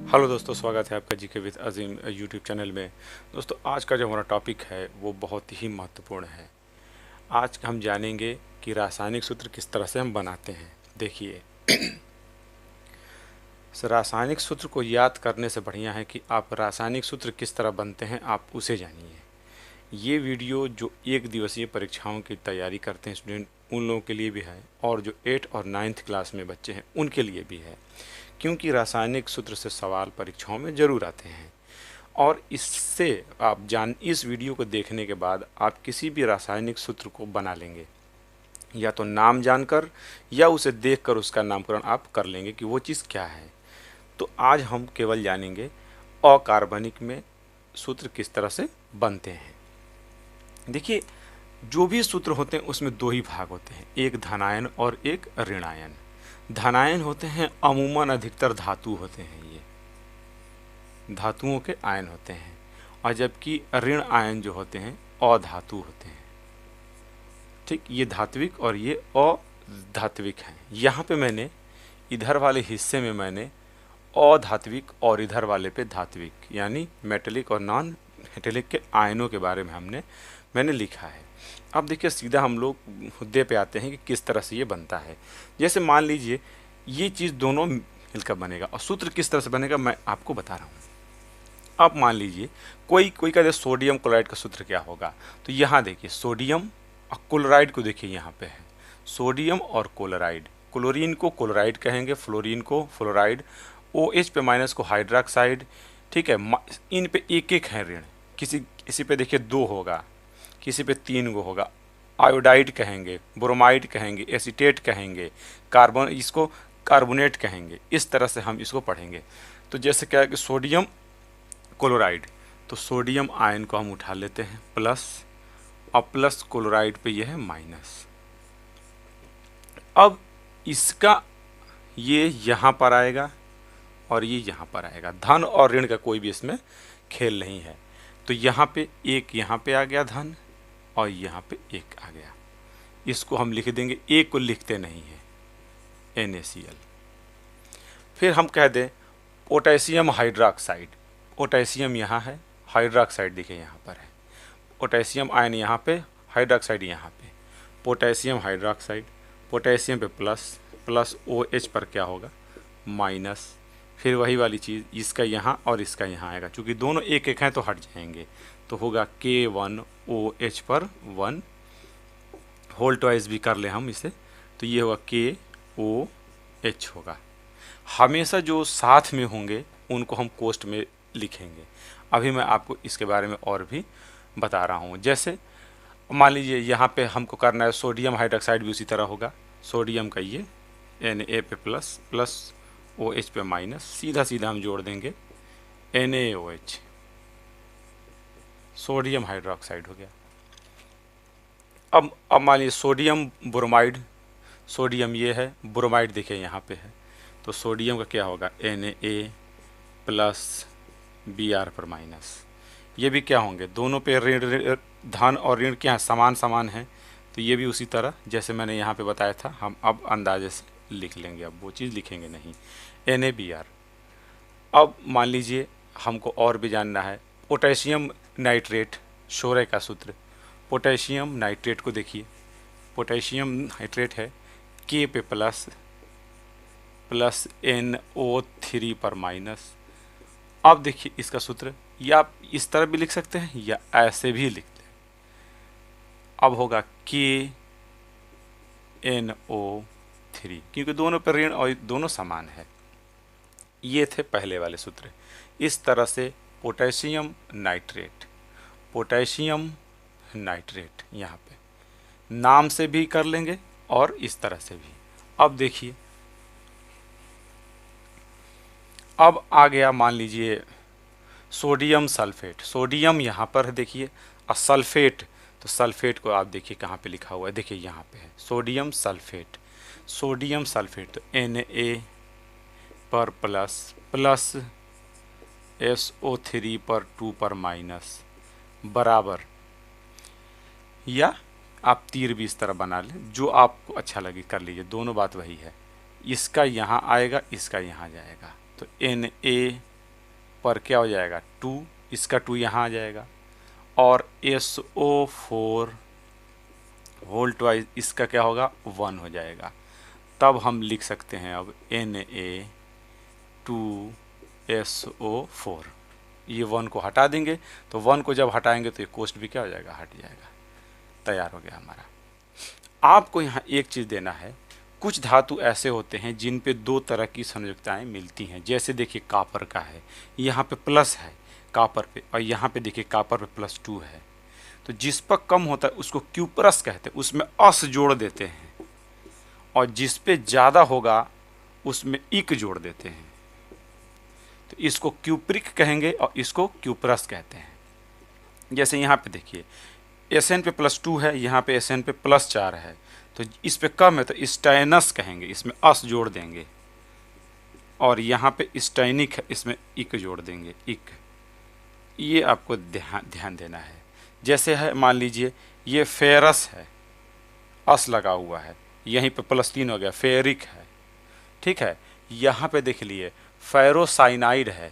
Hello दोस्तों, स्वागत है आपका GK with Azeem YouTube channel में। दोस्तों, आज का जो हमारा टॉपिक है वो बहुत ही महत्वपूर्ण है। आज हम जानेंगे कि रासायनिक सूत्र किस तरह से हम बनाते हैं। देखिए, रासायनिक सूत्र को याद करने से बढ़िया है कि आप रासायनिक सूत्र किस तरह बनते हैं आप उसे जानिए। ये वीडियो जो एक दिवसीय परीक्षाओं की तैयारी करते हैं स्टूडेंट, उन लोगों के लिए भी है, और जो 8 और 9th क्लास में बच्चे हैं उनके लिए भी है, क्योंकि रासायनिक सूत्र से सवाल परीक्षाओं में ज़रूर आते हैं। और इससे इस वीडियो को देखने के बाद आप किसी भी रासायनिक सूत्र को बना लेंगे, या तो नाम जानकर या उसे देखकर उसका नामकरण आप कर लेंगे कि वो चीज़ क्या है। तो आज हम केवल जानेंगे अकार्बनिक में सूत्र किस तरह से बनते हैं। देखिए, जो भी सूत्र होते हैं उसमें दो ही भाग होते हैं, एक धनायन और एक ऋणायन। धनायन होते हैं अमूमन अधिकतर धातु होते हैं, ये धातुओं के आयन होते हैं, और जबकि ऋण आयन जो होते हैं अधातु होते हैं। ठीक, ये धात्विक और ये अधात्विक हैं। यहाँ पे मैंने इधर वाले हिस्से में मैंने अधात्विक और इधर वाले पे धात्विक यानी मेटेलिक और नॉन मेटेलिक के आयनों के बारे में मैंने लिखा है। अब देखिए, सीधा हम लोग मुद्दे पे आते हैं कि किस तरह से ये बनता है। जैसे मान लीजिए ये चीज़ दोनों मिलकर बनेगा, और सूत्र किस तरह से बनेगा मैं आपको बता रहा हूँ। अब मान लीजिए कोई कहते हैं सोडियम क्लोराइड का सूत्र क्या होगा, तो यहाँ देखिए सोडियम और क्लोराइड को देखिए, यहाँ पे है सोडियम और क्लोराइड। क्लोरीन को क्लोराइड कहेंगे, फ्लोरीन को फ्लोराइड, OH पे माइनस को हाइड्रोक्साइड। ठीक है, इन पे एक एक है ऋण, किसी पे देखिए 2 होगा, किसी पे 3 गो होगा। आयोडाइड कहेंगे, ब्रोमाइड कहेंगे, एसीटेट कहेंगे, कार्बन इसको कार्बोनेट कहेंगे। इस तरह से हम इसको पढ़ेंगे। तो जैसे क्या है कि सोडियम क्लोराइड, तो सोडियम आयन को हम उठा लेते हैं प्लस, और प्लस क्लोराइड पे यह है माइनस। अब इसका ये यहाँ पर आएगा और ये यहाँ पर आएगा। धन और ऋण का कोई भी इसमें खेल नहीं है। तो यहाँ पे एक यहाँ पे आ गया धन, और यहाँ पे एक आ गया। इसको हम लिख देंगे, एक को लिखते नहीं है NaCl। फिर हम कह दें पोटेशियम हाइड्रोक्साइड। पोटेशियम यहाँ है, हाइड्रोक्साइड देखिए यहाँ पर है। पोटेशियम आयन यहाँ पे, हाइड्रोक्साइड यहाँ पे। पोटेशियम हाइड्रोक्साइड, पोटेशियम पे प्लस, प्लस OH पर क्या होगा माइनस। फिर वही वाली चीज़, इसका यहाँ और इसका यहाँ आएगा, क्योंकि दोनों एक एक हैं तो हट जाएंगे। तो होगा K1OH पर 1, होल ट्वाइस भी कर ले हम इसे, तो ये होगा KOH होगा। हमेशा जो साथ में होंगे उनको हम कोष्ठ में लिखेंगे। अभी मैं आपको इसके बारे में और भी बता रहा हूँ। जैसे मान लीजिए यहाँ पे हमको करना है सोडियम हाइड्रोक्साइड, भी उसी तरह होगा। सोडियम का ये Na पे प्लस, प्लस OH पे माइनस, सीधा सीधा हम जोड़ देंगे NaOH, सोडियम हाइड्रोक्साइड हो गया। अब मान लीजिए सोडियम ब्रोमाइड, सोडियम ये है, ब्रोमाइड देखिए यहाँ पे है, तो सोडियम का क्या होगा Na प्लस Br पर माइनस। ये भी क्या होंगे, दोनों पे ऋण, धन और ऋण क्या है, समान समान है। तो ये भी उसी तरह जैसे मैंने यहाँ पे बताया था, हम अब अंदाजे से लिख लेंगे, अब वो चीज़ लिखेंगे नहीं, NaBr। अब मान लीजिए हमको और भी जानना है पोटेशियम नाइट्रेट, शोरे का सूत्र। पोटेशियम नाइट्रेट को देखिए, पोटेशियम नाइट्रेट है K पे प्लस, प्लस NO3 पर माइनस। अब देखिए इसका सूत्र, या आप इस तरह भी लिख सकते हैं या ऐसे भी लिखते हैं। अब होगा KNO3, क्योंकि दोनों पर ऋण और दोनों समान है। ये थे पहले वाले सूत्र। इस तरह से पोटेशियम नाइट्रेट, पोटेशियम नाइट्रेट यहाँ पे नाम से भी कर लेंगे और इस तरह से भी। अब देखिए, अब आ गया मान लीजिए सोडियम सल्फेट। सोडियम यहाँ पर है देखिए, और सल्फेट, तो सल्फेट को आप देखिए कहाँ पे लिखा हुआ है, देखिए यहाँ पे है सोडियम सल्फेट। सोडियम सल्फेट तो Na पर प्लस, प्लस SO3 पर 2 पर माइनस, बराबर, या आप तीर भी इस तरह बना लें, जो आपको अच्छा लगे कर लीजिए, दोनों बात वही है। इसका यहाँ आएगा, इसका यहाँ जाएगा, तो Na पर क्या हो जाएगा 2, इसका 2 यहाँ आ जाएगा, और SO4 होल ट्वाइस इसका क्या होगा 1 हो जाएगा। तब हम लिख सकते हैं अब Na2SO4। ये 1 को हटा देंगे, तो 1 को जब हटाएंगे तो ये कोष्ठ भी क्या हो जाएगा, हट जाएगा। तैयार हो गया हमारा। आपको यहाँ एक चीज़ देना है, कुछ धातु ऐसे होते हैं जिन पे दो तरह की संयुक्ताएं मिलती हैं। जैसे देखिए कापर का है, यहाँ पे प्लस है कापर पे, और यहाँ पे देखिए कापर पे +2 है। तो जिस पर कम होता है उसको क्यूपरस कहते हैं, उसमें अस जोड़ देते हैं, और जिस पे ज़्यादा होगा उसमें इक जोड़ देते हैं। तो इसको क्यूप्रिक कहेंगे और इसको क्यूपरस कहते हैं। जैसे यहाँ पे देखिए Sn पे +2 है, यहाँ पे Sn पे +4 है, तो इस पे कम है तो स्टाइनस कहेंगे, इसमें अस जोड़ देंगे, और यहाँ पे स्टाइनिक है, इसमें इक जोड़ देंगे, इक। ये आपको ध्यान देना है। जैसे है मान लीजिए ये फेरस है, अस लगा हुआ है, यहीं पे +3 हो गया, फेरिक है, ठीक है। यहाँ पे देख लिए फेरोसाइनाइड है,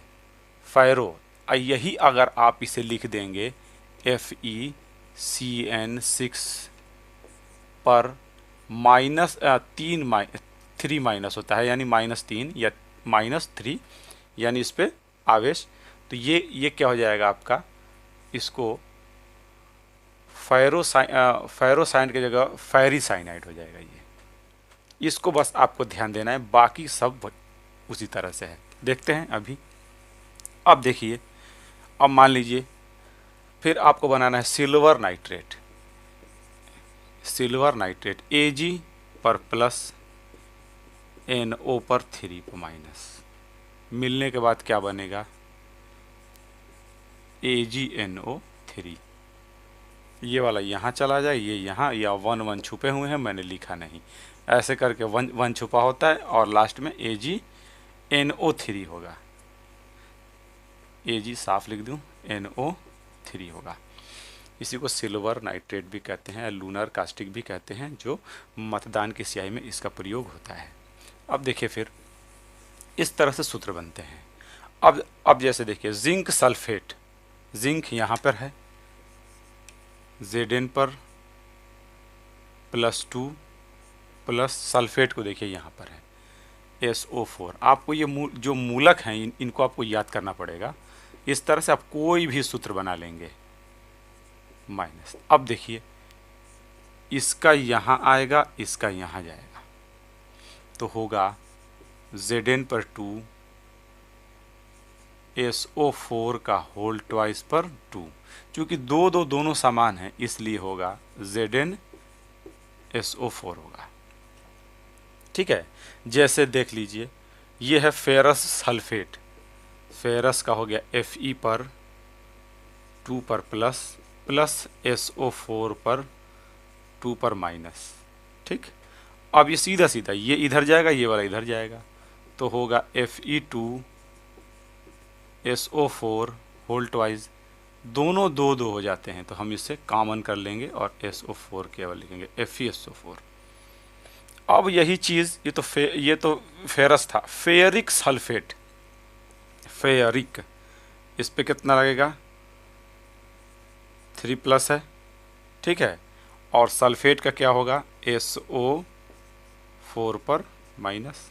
फेरो, यही अगर आप इसे लिख देंगे FeCN6 पर -3 माइनस होता है, यानी -3 या -3, यानी इस पे आवेश, तो ये क्या हो जाएगा आपका, इसको फेरोसाइन की जगह फेरिसाइनाइड हो जाएगा। ये इसको बस आपको ध्यान देना है, बाकी सब उसी तरह से है। देखते हैं अभी। अब देखिए, अब मान लीजिए फिर आपको बनाना है silver nitrate. Silver nitrate Ag पर प्लस NO पर 3 पर माइनस, मिलने के बाद क्या बनेगा AgNO3। ये वाला यहाँ चला जाए, ये यहाँ, या 1 छुपे हुए हैं, मैंने लिखा नहीं, ऐसे करके 1 छुपा होता है, और लास्ट में AgNO3 होगा। Ag साफ लिख दूँ, NO3 होगा। इसी को सिल्वर नाइट्रेट भी कहते हैं, लूनर कास्टिक भी कहते हैं, जो मतदान की स्याही में इसका प्रयोग होता है। अब देखिए फिर इस तरह से सूत्र बनते हैं। अब जैसे देखिए जिंक सल्फेट, जिंक यहाँ पर है, Zn पर +2 प्लस सल्फेट को देखिए यहाँ पर है SO4। आपको ये जो मूलक हैं इनको आपको याद करना पड़ेगा। इस तरह से आप कोई भी सूत्र बना लेंगे माइनस। अब देखिए इसका यहाँ आएगा, इसका यहाँ जाएगा, तो होगा Zn पर 2 SO4 का होल ट्वाइस पर 2। चूँकि दोनों समान हैं इसलिए होगा Zn SO4 होगा, ठीक है। जैसे देख लीजिए ये है फेरस सल्फेट, फेरस का हो गया Fe पर 2 पर प्लस SO4 पर 2 पर माइनस, ठीक। अब ये सीधा सीधा ये इधर जाएगा, ये वाला इधर जाएगा, तो होगा Fe2SO4 होल ट्वाइस, दोनों 2 हो जाते हैं, तो हम इससे कॉमन कर लेंगे और SO4 केवल लिखेंगे FeSO4। अब यही चीज़ ये तो फेरस था, फेरिक सल्फेट, फेरिक, इस पे कितना लगेगा 3+ है, ठीक है, और सल्फेट का क्या होगा SO4 पर माइनस,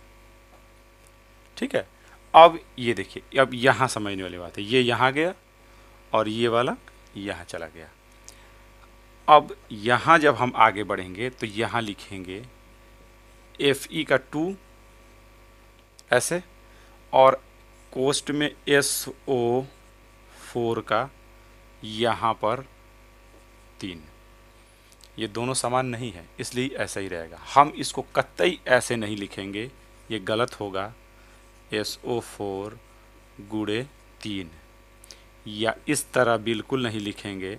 ठीक है। अब ये देखिए, अब यहाँ समझने वाली बात है, ये यहाँ गया और ये वाला यहाँ चला गया। अब यहाँ जब हम आगे बढ़ेंगे तो यहाँ लिखेंगे Fe का 2 ऐसे, और कोष्ठ में SO4 का यहाँ पर 3। ये दोनों समान नहीं है इसलिए ऐसा ही रहेगा। हम इसको कतई ऐसे नहीं लिखेंगे, ये गलत होगा, SO4 गुणे 3, या इस तरह बिल्कुल नहीं लिखेंगे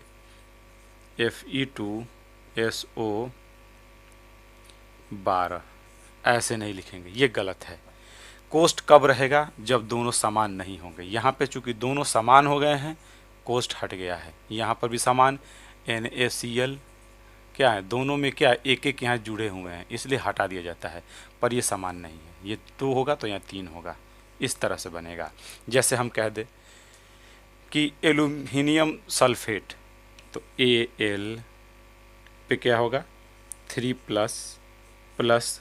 Fe2SO12, ऐसे नहीं लिखेंगे, ये गलत है। कोष्ठ कब रहेगा जब दोनों समान नहीं होंगे। यहाँ पे चूंकि दोनों समान हो गए हैं कोष्ठ हट गया है, यहाँ पर भी समान NaCl क्या है, दोनों में क्या है एक एक यहाँ जुड़े हुए हैं इसलिए हटा दिया जाता है, पर ये समान नहीं है, ये 2 होगा तो यहाँ 3 होगा, इस तरह से बनेगा। जैसे हम कह दे कि एल्यूमिनियम सल्फेट, तो Al पे क्या होगा 3 प्लस प्लस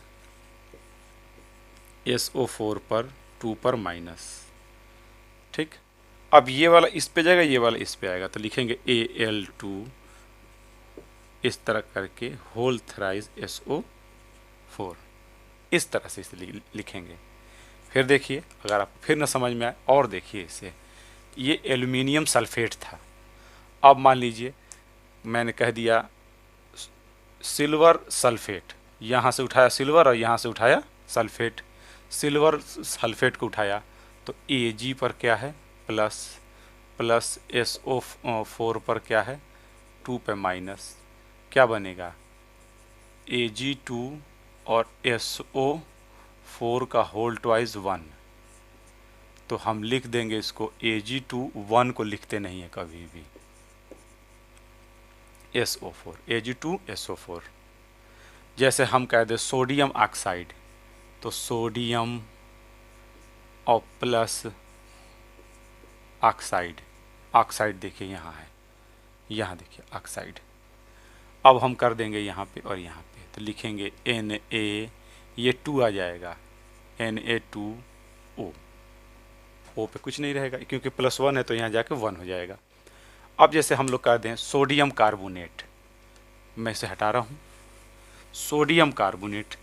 SO4 पर 2 पर माइनस। ठीक, अब ये वाला इस पे जाएगा, ये वाला इस पे आएगा, तो लिखेंगे Al2 इस तरह करके होल थ्राइस SO4, इस तरह से इसे लिखेंगे। फिर देखिए, अगर आप फिर ना समझ में आए और देखिए इसे, ये एल्यूमिनियम सल्फेट था। अब मान लीजिए मैंने कह दिया सिल्वर सल्फेट, यहाँ से उठाया सिल्वर और यहाँ से उठाया सल्फेट, सिल्वर सल्फेट को उठाया तो Ag पर क्या है प्लस प्लस SO4 पर क्या है 2 पे माइनस, क्या बनेगा Ag2 और SO4 का होल ट्वाइस 1। तो हम लिख देंगे इसको Ag2, 1 को लिखते नहीं है कभी भी, SO4, Ag2 SO4। जैसे हम कह दें सोडियम ऑक्साइड, तो सोडियम और प्लस ऑक्साइड, ऑक्साइड देखिए यहाँ है, यहाँ देखिए ऑक्साइड। अब हम कर देंगे यहाँ पे और यहाँ पे, तो लिखेंगे Na, ये 2 आ जाएगा Na2O, O पे कुछ नहीं रहेगा क्योंकि +1 है तो यहाँ जाके 1 हो जाएगा। अब जैसे हम लोग कह दें सोडियम कार्बोनेट, मैं इसे हटा रहा हूँ, सोडियम कार्बोनेट।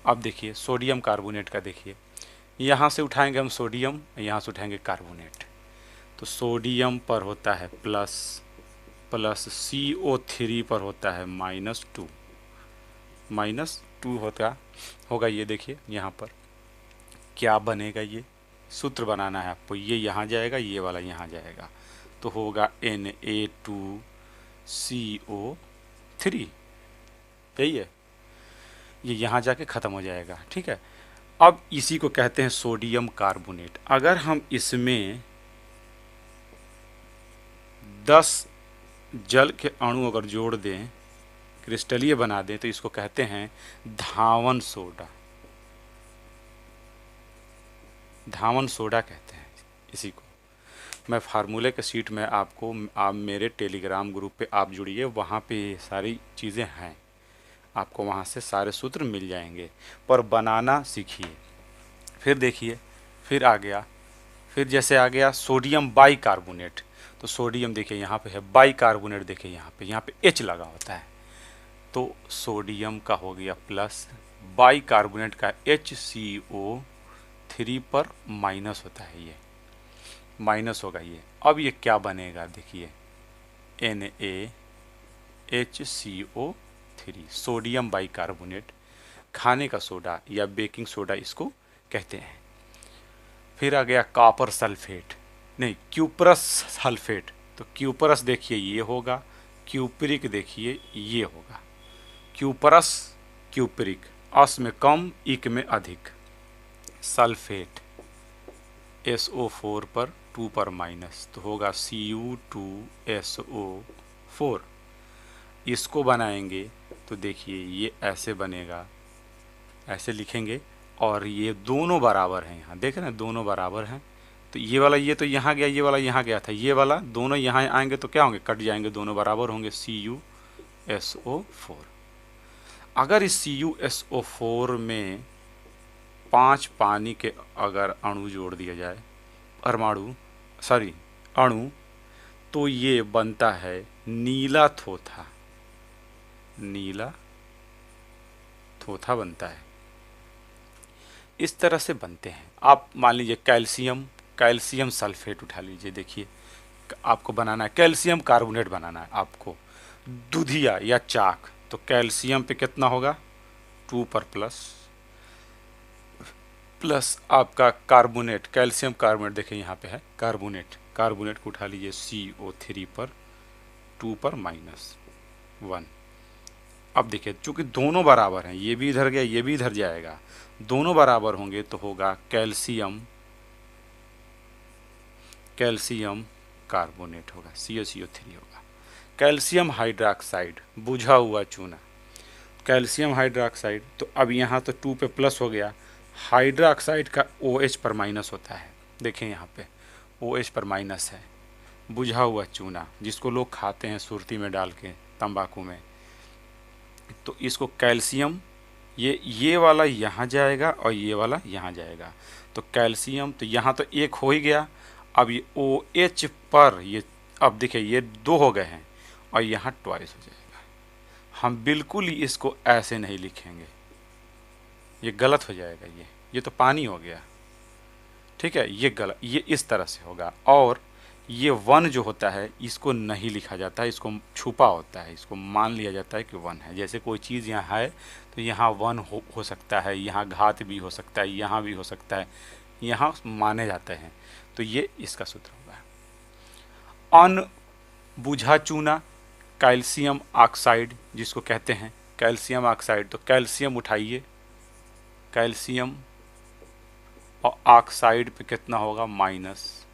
अब देखिए सोडियम कार्बोनेट का देखिए, यहाँ से उठाएंगे हम सोडियम, यहाँ से उठाएंगे कार्बोनेट, तो सोडियम पर होता है प्लस प्लस CO3 पर होता है -2 होगा। ये देखिए यहाँ पर क्या बनेगा, ये सूत्र बनाना है आपको, ये यहाँ जाएगा, ये वाला यहाँ जाएगा, तो होगा Na2CO3, यही है, ये यहाँ जाके ख़त्म हो जाएगा। ठीक है, अब इसी को कहते हैं सोडियम कार्बोनेट। अगर हम इसमें 10 जल के अणु अगर जोड़ दें, क्रिस्टलीय बना दें, तो इसको कहते हैं धावन सोडा, धावन सोडा कहते हैं इसी को। मैं फार्मूले के सीट में आपको, आप मेरे टेलीग्राम ग्रुप पे आप जुड़िए, वहाँ पे ये सारी चीज़ें हैं, आपको वहाँ से सारे सूत्र मिल जाएंगे, पर बनाना सीखिए। फिर देखिए, फिर आ गया, फिर जैसे आ गया सोडियम बाइकार्बोनेट, तो सोडियम देखिए यहाँ पे है, बाइकार्बोनेट देखिए यहाँ पे H लगा होता है, तो सोडियम का हो गया प्लस, बाइकार्बोनेट का HCO3 पर माइनस होता है, ये माइनस होगा ये। अब ये क्या बनेगा देखिए NaHCO3, सोडियम बाइकार्बोनेट, खाने का सोडा या बेकिंग सोडा इसको कहते हैं। फिर आ गया कॉपर सल्फेट, नहीं क्यूपरस सल्फेट, तो क्यूपरस देखिए ये होगा, क्यूपरिक देखिए ये होगा, क्यूपरस क्यूपरिक, अस में कम इक में अधिक, सल्फेट SO4 पर 2 पर माइनस, तो होगा Cu2SO4। इसको बनाएंगे तो देखिए ये ऐसे बनेगा, ऐसे लिखेंगे, और ये दोनों बराबर हैं, यहाँ देख रहे हैं दोनों बराबर हैं, तो ये वाला ये तो यहाँ गया, ये वाला यहाँ गया था, ये वाला दोनों यहाँ आएंगे तो क्या होंगे, कट जाएंगे, दोनों बराबर होंगे, CuSO4। अगर इस CuSO4 में 5 पानी के अगर अणु जोड़ दिया जाए, अणु, तो ये बनता है नीला थोथा, नीला थोथा बनता है। इस तरह से बनते हैं। आप मान लीजिए कैल्शियम सल्फेट उठा लीजिए, देखिए आपको बनाना है कैल्शियम कार्बोनेट बनाना है आपको, दूधिया या चाक, तो कैल्शियम पे कितना होगा 2 पर प्लस आपका कार्बोनेट, कैल्शियम कार्बोनेट देखिए यहाँ पे है कार्बोनेट को उठा लीजिए CO3 पर 2 पर -1। अब देखिए चूंकि दोनों बराबर हैं, ये भी इधर गया ये भी इधर जाएगा, दोनों बराबर होंगे तो होगा कैल्शियम कार्बोनेट होगा, CaCO3 होगा। कैल्शियम हाइड्रोक्साइड, बुझा हुआ चूना, कैल्शियम हाइड्रोक्साइड, तो अब यहाँ तो 2 पे प्लस हो गया, हाइड्रोक्साइड का OH पर माइनस होता है, देखिए यहाँ पे OH पर माइनस है, बुझा हुआ चूना जिसको लोग खाते हैं सुरती में डाल के, तंबाकू में। तो इसको कैल्शियम, ये वाला यहाँ जाएगा और ये वाला यहाँ जाएगा। तो कैल्शियम तो यहाँ तो एक हो ही गया। अब ये OH पर ये, अब देखिए ये 2 हो गए हैं और यहाँ ट्वाइस हो जाएगा। हम बिल्कुल ही इसको ऐसे नहीं लिखेंगे, ये गलत हो जाएगा। ये तो पानी हो गया, ठीक है, ये गलत, ये इस तरह से होगा। और ये 1 जो होता है इसको नहीं लिखा जाता है, इसको छुपा होता है, इसको मान लिया जाता है कि 1 है। जैसे कोई चीज़ यहाँ है तो यहाँ 1 हो सकता है, यहाँ घात भी हो सकता है, यहाँ भी हो सकता है, यहाँ माने जाते हैं। तो ये इसका सूत्र होगा। अनबुझा चूना कैल्शियम ऑक्साइड जिसको कहते हैं, कैल्शियम ऑक्साइड। तो कैल्शियम उठाइए, कैल्शियम और ऑक्साइड पे कितना होगा, माइनस,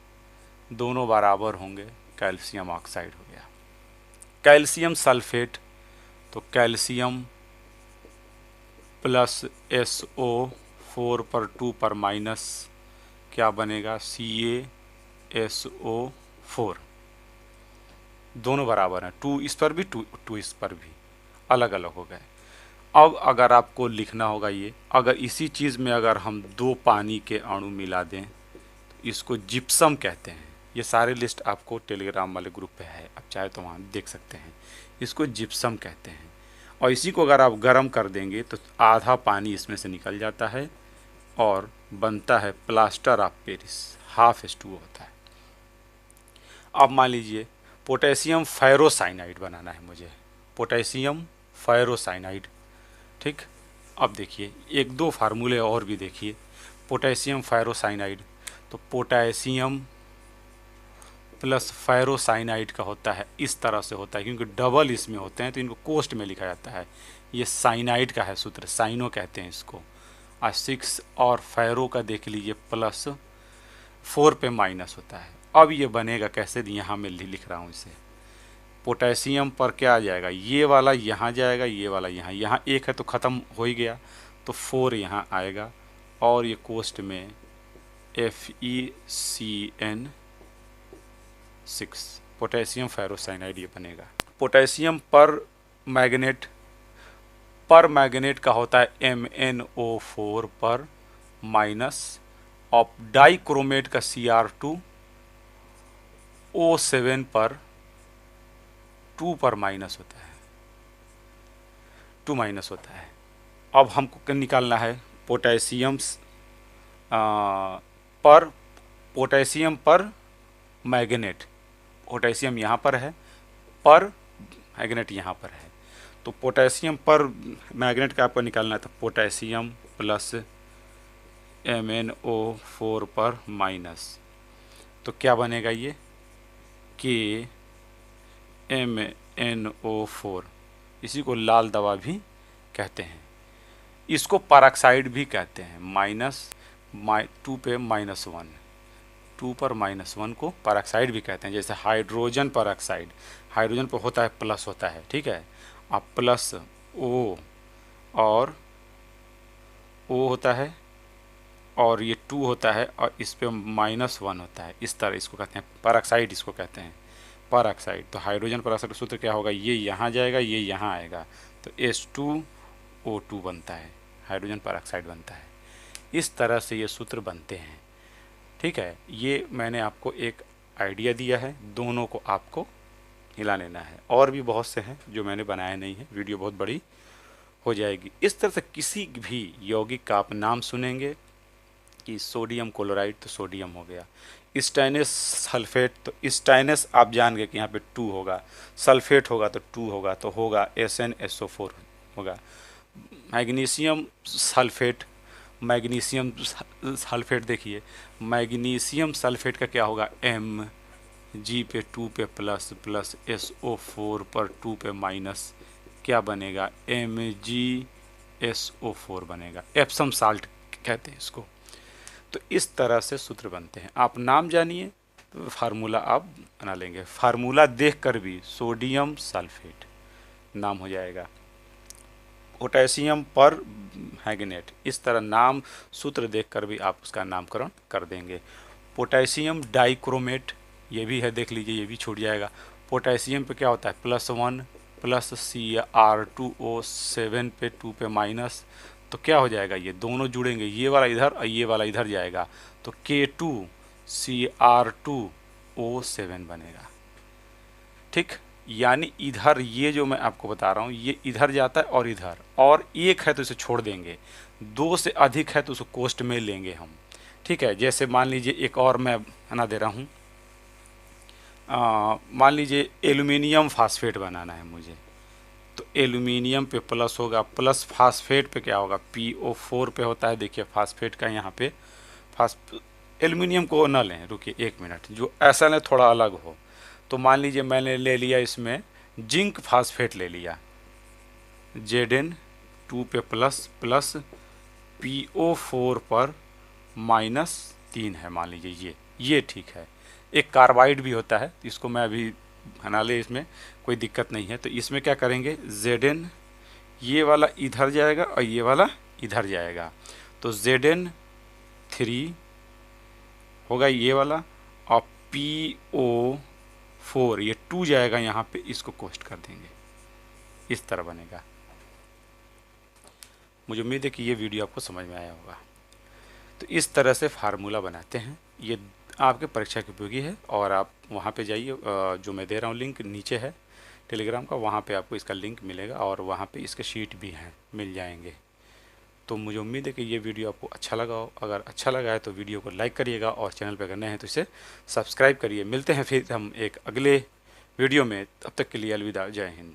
दोनों बराबर होंगे, कैल्शियम ऑक्साइड हो गया। कैल्शियम सल्फेट, तो कैल्शियम प्लस SO4 पर 2 पर माइनस क्या बनेगा, CaSO4, दोनों बराबर हैं, 2 इस पर भी 2 इस पर भी, अलग अलग हो गए। अब अगर आपको लिखना होगा ये, अगर इसी चीज़ में अगर हम 2 पानी के अणु मिला दें तो इसको जिप्सम कहते हैं। ये सारे लिस्ट आपको टेलीग्राम वाले ग्रुप पे है, आप चाहे तो वहाँ देख सकते हैं। इसको जिप्सम कहते हैं। और इसी को अगर आप गर्म कर देंगे तो आधा पानी इसमें से निकल जाता है और बनता है प्लास्टर ऑफ पेरिस, ½ होता है। अब मान लीजिए पोटेशियम फेरोसाइनाइड बनाना है मुझे, पोटेशियम फेरोसाइनाइड, ठीक। अब देखिए 1-2 फार्मूले और भी देखिए। पोटेशियम फेरोसाइनाइड, तो पोटेशियम प्लस फेरोसाइनाइड का होता है, इस तरह से होता है क्योंकि डबल इसमें होते हैं तो इनको कोष्ट में लिखा जाता है। ये साइनाइड का है सूत्र, साइनो कहते हैं इसको। 6 और फेरो का देख लीजिए प्लस 4 पे माइनस होता है। अब ये बनेगा कैसे, यहाँ मैं लिख रहा हूँ इसे। पोटेशियम पर क्या आ जाएगा, ये वाला यहाँ जाएगा, ये वाला यहाँ, यहाँ 1 है तो ख़त्म हो ही गया, तो 4 यहाँ आएगा और ये कोष्ट में FeCN6, पोटेशियम फेरोसाइनाइड ये बनेगा। पोटेशियम पर मैग्नेट का होता है MnO4 पर माइनस, और डाइक्रोमेट का Cr2O7 पर 2 पर माइनस होता है, 2 माइनस होता है। अब हमको निकालना है पोटेशियम पर मैग्नेट, पोटेशियम यहाँ पर है, पर मैग्नेट यहाँ पर है। तो पोटेशियम पर मैग्नेट का आपको निकालना है, तो पोटेशियम प्लस MnO4 पर माइनस, तो क्या बनेगा ये कि MnO4, इसी को लाल दवा भी कहते हैं, इसको परऑक्साइड भी कहते हैं। -2 पे -1, 2 पर -1 को परऑक्साइड भी कहते हैं। जैसे हाइड्रोजन परऑक्साइड, हाइड्रोजन पर होता है प्लस होता है, ठीक है, अब प्लस O और O होता है और ये 2 होता है और इस पे -1 होता है, इस तरह इसको कहते हैं परऑक्साइड, इसको कहते हैं परऑक्साइड। तो हाइड्रोजन परऑक्साइड का सूत्र क्या होगा, ये यहाँ जाएगा, ये यहाँ आएगा, तो H2O2 बनता है, हाइड्रोजन परऑक्साइड बनता है। इस तरह से ये सूत्र बनते हैं, ठीक है। ये मैंने आपको एक आइडिया दिया है, दोनों को आपको हिला लेना है। और भी बहुत से हैं जो मैंने बनाए नहीं है, वीडियो बहुत बड़ी हो जाएगी। इस तरह से किसी भी यौगिक का आप नाम सुनेंगे कि सोडियम क्लोराइड, तो सोडियम हो गया, स्टेनस सल्फेट, तो स्टेनस आप जान गए कि यहाँ पे 2 होगा, सल्फेट होगा तो 2 होगा, तो होगा SnSO4 होगा। मैग्नीशियम सल्फेट, मैग्नीशियम सल्फेट देखिए, मैग्नीशियम सल्फेट का क्या होगा, Mg पे 2 पे प्लस प्लस SO4 पर 2 पे माइनस, क्या बनेगा MgSO4 बनेगा, एप्सम साल्ट कहते हैं इसको। तो इस तरह से सूत्र बनते हैं। आप नाम जानिए तो फार्मूला आप बना लेंगे, फार्मूला देखकर भी सोडियम सल्फेट नाम हो जाएगा, पोटेशियम पर मैग्नेट, इस तरह नाम सूत्र देखकर भी आप उसका नामकरण कर देंगे। पोटेशियम डाइक्रोमेट, ये भी है, देख लीजिए ये भी छूट जाएगा। पोटेशियम पे क्या होता है +1 प्लस Cr2O7 पे 2 पे माइनस, तो क्या हो जाएगा, ये दोनों जुड़ेंगे, ये वाला इधर और ये वाला इधर जाएगा, तो K2Cr2O7 बनेगा। ठीक, यानी इधर ये जो मैं आपको बता रहा हूँ ये इधर जाता है और इधर, और एक है तो इसे छोड़ देंगे, दो से अधिक है तो उसको कोष्ट में लेंगे हम। ठीक है, जैसे मान लीजिए एक और मैं बना दे रहा हूँ, मान लीजिए एल्युमिनियम फास्फेट बनाना है मुझे, तो एल्युमिनियम पे प्लस होगा, प्लस फास्फेट पे क्या होगा, PO4 पे होता है। देखिए फास्फेट का यहाँ पे एल्युमिनियम को ना लें, रुकिए 1 मिनट, जो ऐसा लें थोड़ा अलग हो। तो मान लीजिए मैंने ले लिया इसमें जिंक फास्फेट ले लिया, Zn2 पे प्लस प्लस PO4 पर -3 है, मान लीजिए ये ठीक है। एक कार्बाइड भी होता है, इसको मैं अभी बना ले, इसमें कोई दिक्कत नहीं है। तो इसमें क्या करेंगे, Zn ये वाला इधर जाएगा और ये वाला इधर जाएगा, तो Zn3 होगा ये वाला, और PO4 ये 2 जाएगा यहाँ पे, इसको कोष्ट कर देंगे, इस तरह बनेगा। मुझे उम्मीद है कि ये वीडियो आपको समझ में आया होगा। तो इस तरह से फार्मूला बनाते हैं, ये आपके परीक्षा के उपयोगी है। और आप वहाँ पे जाइए, जो मैं दे रहा हूँ लिंक नीचे है टेलीग्राम का, वहाँ पे आपको इसका लिंक मिलेगा और वहाँ पे इसके शीट भी हैं, मिल जाएंगे। तो मुझे उम्मीद है कि ये वीडियो आपको अच्छा लगा हो। अगर अच्छा लगा है तो वीडियो को लाइक करिएगा, और चैनल पर अगर नए हैं तो इसे सब्सक्राइब करिए। मिलते हैं फिर हम एक अगले वीडियो में, तब तक के लिए अलविदा, जय हिंद।